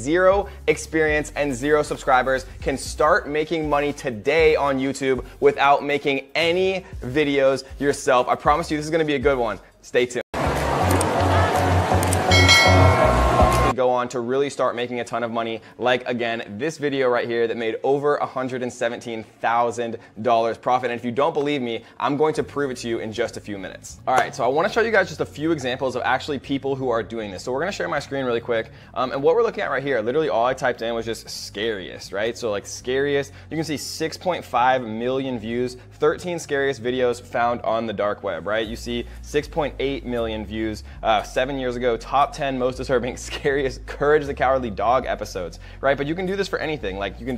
zero experience and zero subscribers can start making money today on YouTube without making any videos yourself. I promise you this is gonna be a good one. Stay tuned. Go on to really start making a ton of money, like again this video right here that made over $117,000 profit. And if you don't believe me, I'm going to prove it to you in just a few minutes. All right, so I want to show you guys just a few examples of actually people who are doing this. So we're going to share my screen really quick, and what we're looking at right here, literally all I typed in was just scariest, right? So like scariest, you can see 6.5 million views, 13 scariest videos found on the dark web, right? You see 6.8 million views 7 years ago, top 10 most disturbing scariest Courage the Cowardly Dog episodes, right? But you can do this for anything. Like you can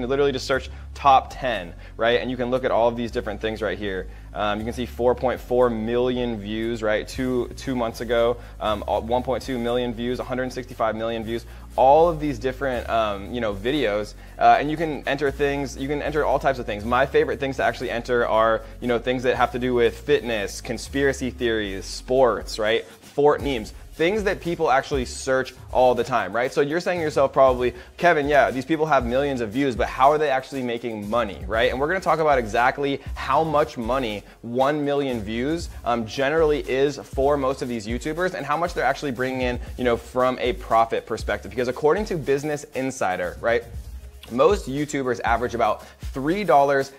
literally just search top 10, right? And you can look at all of these different things right here. You can see 4.4 million views, right? Two months ago, 1.2 million views, 165 million views. All of these different, videos, and you can enter things. You can enter all types of things. My favorite things to actually enter are, things that have to do with fitness, conspiracy theories, sports, right? Fort memes. Things that people actually search all the time, right? So you're saying to yourself probably, Kevin, yeah, these people have millions of views, but how are they actually making money, right? And we're gonna talk about exactly how much money 1 million views generally is for most of these YouTubers and how much they're actually bringing in, from a profit perspective. Because according to Business Insider, right, most YouTubers average about $3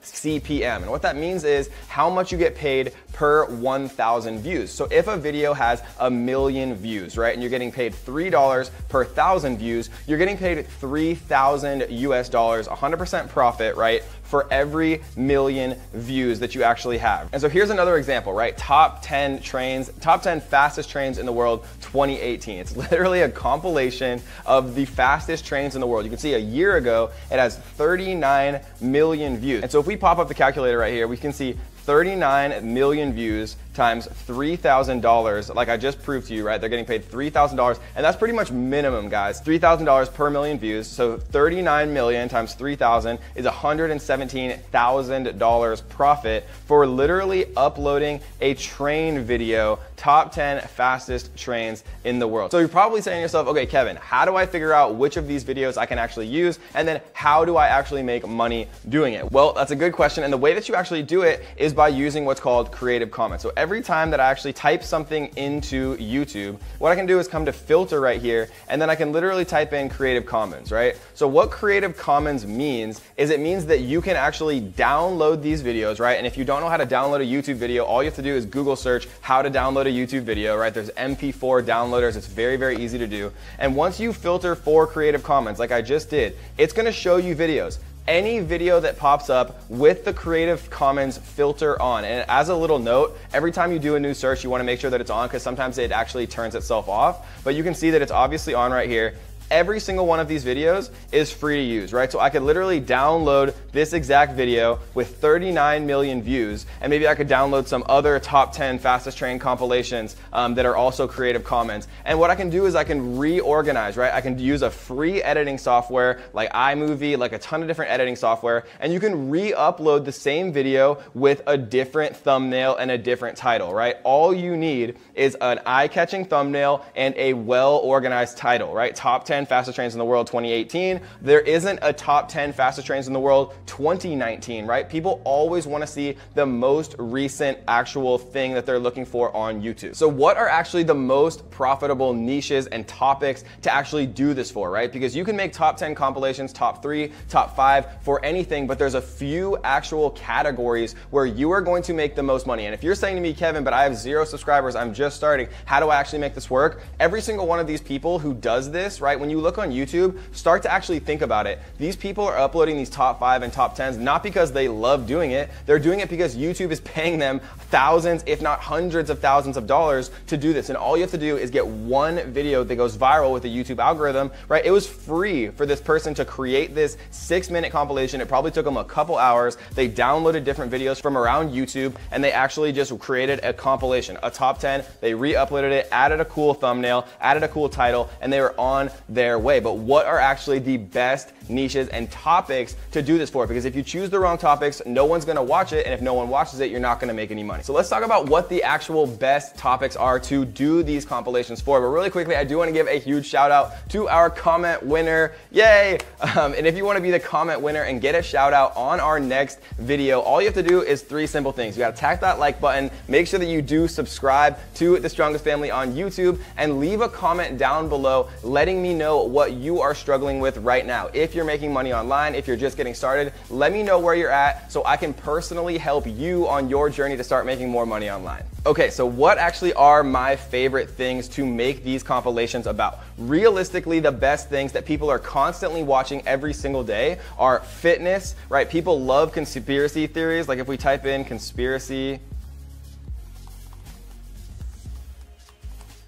CPM. And what that means is how much you get paid per 1,000 views. So if a video has 1 million views, right, and you're getting paid $3 per 1,000 views, you're getting paid $3,000 US, 100% profit, right, for every 1 million views that you actually have. And so here's another example, right? Top 10 fastest trains in the world 2018. It's literally a compilation of the fastest trains in the world. You can see a year ago, it has 39 million views. And so if we pop up the calculator right here, we can see 39 million views times $3,000, like I just proved to you, right? They're getting paid $3,000, and that's pretty much minimum, guys. $3,000 per million views, so 39 million times 3,000 is $117,000 profit for literally uploading a train video, top 10 fastest trains in the world. So you're probably saying to yourself, okay, Kevin, how do I figure out which of these videos I can actually use, and then how do I actually make money doing it? Well, that's a good question, and the way that you actually do it is by using what's called Creative Commons. So every time that I actually type something into YouTube, what I can do is come to filter right here, and then I can literally type in Creative Commons, right? So what Creative Commons means is it means that you can actually download these videos, right? And if you don't know how to download a YouTube video, all you have to do is Google search how to download a YouTube video, right? There's MP4 downloaders. It's very, very easy to do. And once you filter for Creative Commons, like I just did, it's gonna show you videos. Any video that pops up with the Creative Commons filter on. And as a little note, every time you do a new search, you want to make sure that it's on because sometimes it actually turns itself off. But you can see that it's obviously on right here. Every single one of these videos is free to use, right? So I could literally download this exact video with 39 million views, and maybe I could download some other top 10 fastest train compilations that are also Creative Commons. And what I can do is I can reorganize, right? I can use a free editing software like iMovie, like a ton of different editing software, and you can re-upload the same video with a different thumbnail and a different title, right? All you need is an eye-catching thumbnail and a well-organized title, right? Top 10 fastest trains in the world 2018. There isn't a top 10 fastest trains in the world 2019, right? People always want to see the most recent actual thing that they're looking for on YouTube. So what are actually the most profitable niches and topics to actually do this for, right? Because you can make top 10 compilations, top 3, top 5 for anything, but there's a few actual categories where you are going to make the most money. And if you're saying to me, Kevin, but I have 0 subscribers, I'm just starting, how do I actually make this work? Every single one of these people who does this, right, when you look on YouTube, start to actually think about it. These people are uploading these top 5 and top 10s not because they love doing it. They're doing it because YouTube is paying them thousands, if not hundreds of thousands of dollars to do this. And all you have to do is get one video that goes viral with the YouTube algorithm, right? It was free for this person to create this 6-minute compilation. It probably took them a couple hours. They downloaded different videos from around YouTube and they actually just created a compilation, a top 10. They re-uploaded it, added a cool thumbnail, added a cool title, and they were on their way. But what are actually the best niches and topics to do this for? Because if you choose the wrong topics, no one's gonna watch it, and if no one watches it, you're not gonna make any money. So let's talk about what the actual best topics are to do these compilations for. But really quickly, I do wanna give a huge shout out to our comment winner. Yay! And if you wanna be the comment winner and get a shout out on our next video, all you have to do is 3 simple things. You gotta tap that like button, make sure that you do subscribe to The Strongest Family on YouTube, and leave a comment down below letting me know what you are struggling with right now. If you're making money online, if you're just getting started, let me know where you're at so I can personally help you on your journey to start making more money online. Okay, so what actually are my favorite things to make these compilations about? Realistically, the best things that people are constantly watching every single day are fitness, right? People love conspiracy theories. Like if we type in conspiracy,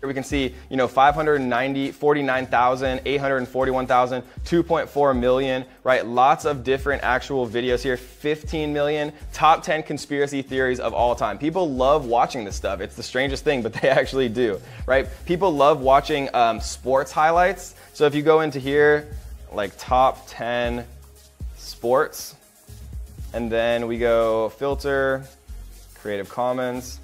we can see, 549,000, 841,000, 2.4 million, right? Lots of different actual videos here, 15 million, top 10 conspiracy theories of all time. People love watching this stuff. It's the strangest thing, but they actually do, right? People love watching sports highlights. So if you go into here, like top 10 sports, and then we go filter, Creative Commons,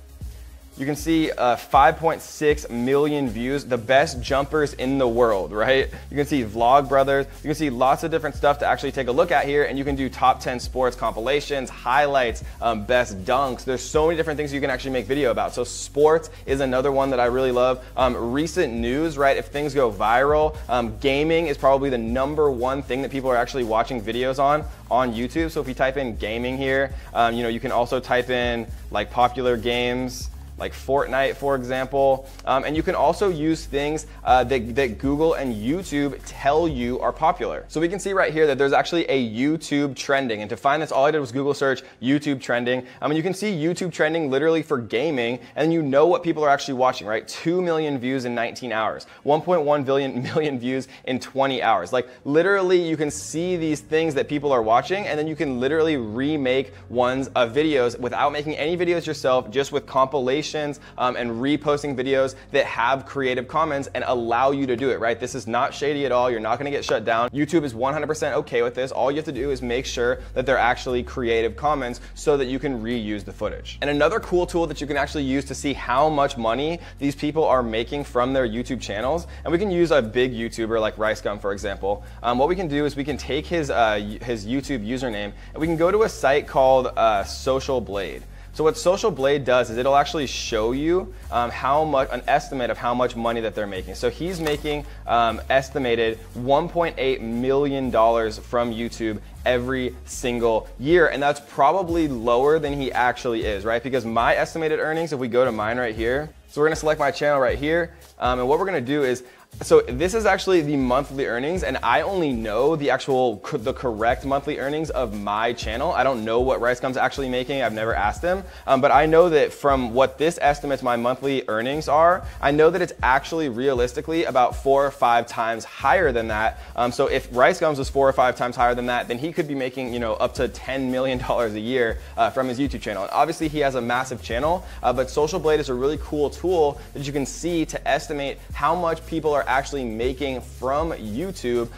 you can see 5.6 million views, the best jumpers in the world, right? You can see Vlog Brothers, you can see lots of different stuff to actually take a look at here, and you can do top 10 sports compilations, highlights, best dunks. There's so many different things you can actually make video about. So sports is another one that I really love. Recent news, right? If things go viral, gaming is probably the #1 thing that people are actually watching videos on YouTube. So if you type in gaming here, you can also type in like popular games, like Fortnite, for example. And you can also use things that Google and YouTube tell you are popular. So we can see right here that there's actually a YouTube trending. And to find this, all I did was Google search YouTube trending. And you can see YouTube trending literally for gaming, and you know what people are actually watching, right? 2 million views in 19 hours, 1.1 million views in 20 hours. Like literally you can see these things that people are watching, and then you can literally remake ones of videos without making any videos yourself, just with compilations and reposting videos that have Creative Commons and allow you to do it, right? This is not shady at all. You're not gonna get shut down. YouTube is 100% okay with this. All you have to do is make sure that they're actually Creative Commons so that you can reuse the footage. And another cool tool that you can actually use to see how much money these people are making from their YouTube channels, and we can use a big YouTuber like RiceGum, for example. What we can do is we can take his YouTube username, and we can go to a site called Social Blade. So what Social Blade does is it'll actually show you an estimate of how much money that they're making. So he's making estimated $1.8 million from YouTube every single year, and that's probably lower than he actually is, right? Because my estimated earnings, if we go to mine right here, so we're gonna select my channel right here, and what we're gonna do is, so this is actually the monthly earnings, and I only know the correct monthly earnings of my channel. I don't know what RiceGum's actually making. I've never asked him, but I know that from what this estimates my monthly earnings are, I know that it's actually realistically about 4 or 5 times higher than that. So if RiceGum's was 4 or 5 times higher than that, then he could be making, up to $10 million a year from his YouTube channel. And obviously he has a massive channel, but Social Blade is a really cool tool that you can see to estimate how much people are actually making from YouTube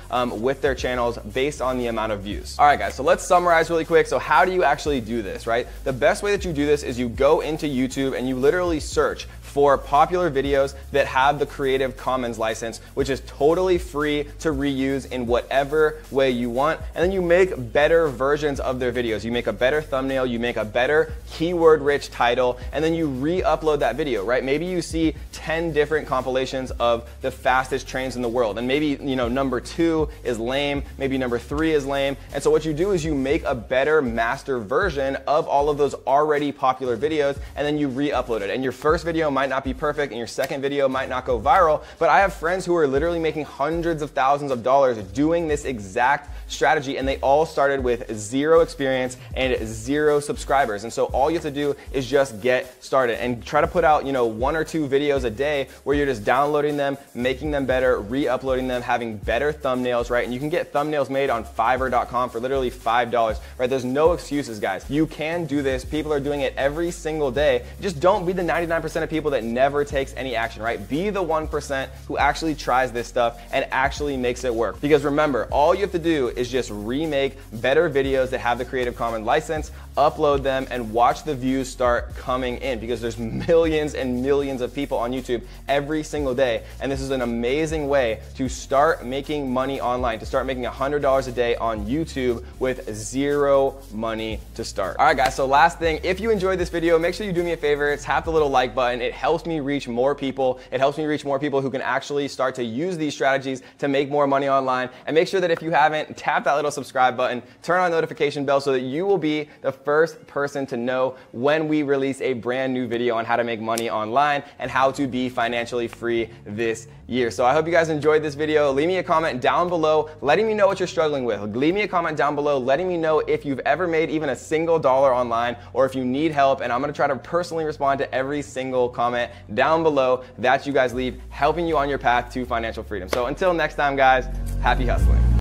with their channels based on the amount of views. All right, guys, so let's summarize really quick. So how do you actually do this, right? The best way that you do this is you go into YouTube and you literally search for popular videos that have the Creative Commons license, which is totally free to reuse in whatever way you want. And then you make better versions of their videos. You make a better thumbnail, you make a better keyword-rich title, and then you re-upload that video, right? Maybe you see 10 different compilations of the fastest trains in the world. And maybe, number 2 is lame, maybe number 3 is lame. And so what you do is you make a better master version of all of those already popular videos, and then you re-upload it. And your first video might not be perfect, and your second video might not go viral, but I have friends who are literally making hundreds of thousands of dollars doing this exact strategy, and they all started with 0 experience and 0 subscribers. And so all you have to do is just get started and try to put out, 1 or 2 videos a day where you're just downloading them, making them better, re-uploading them, having better thumbnails, right? And you can get thumbnails made on Fiverr.com for literally $5, right? There's no excuses, guys. You can do this. People are doing it every single day. Just don't be the 99% of people that never takes any action, right? Be the 1% who actually tries this stuff and actually makes it work. Because remember, all you have to do is just remake better videos that have the Creative Commons license, upload them, and watch the views start coming in, because there's millions and millions of people on YouTube every single day. And this is an amazing way to start making money online, to start making $100 a day on YouTube with zero money to start. All right, guys, so last thing, if you enjoyed this video, make sure you do me a favor, tap the little like button. It helps me reach more people. It helps me reach more people who can actually start to use these strategies to make more money online. And make sure that if you haven't, tap that little subscribe button, turn on the notification bell so that you will be the first person to know when we release a brand new video on how to make money online and how to be financially free this year. So I hope you guys enjoyed this video. Leave me a comment down below letting me know what you're struggling with. Leave me a comment down below letting me know if you've ever made even a single dollar online, or if you need help, and I'm gonna try to personally respond to every single comment down below that you guys leave, helping you on your path to financial freedom. So until next time, guys, happy hustling.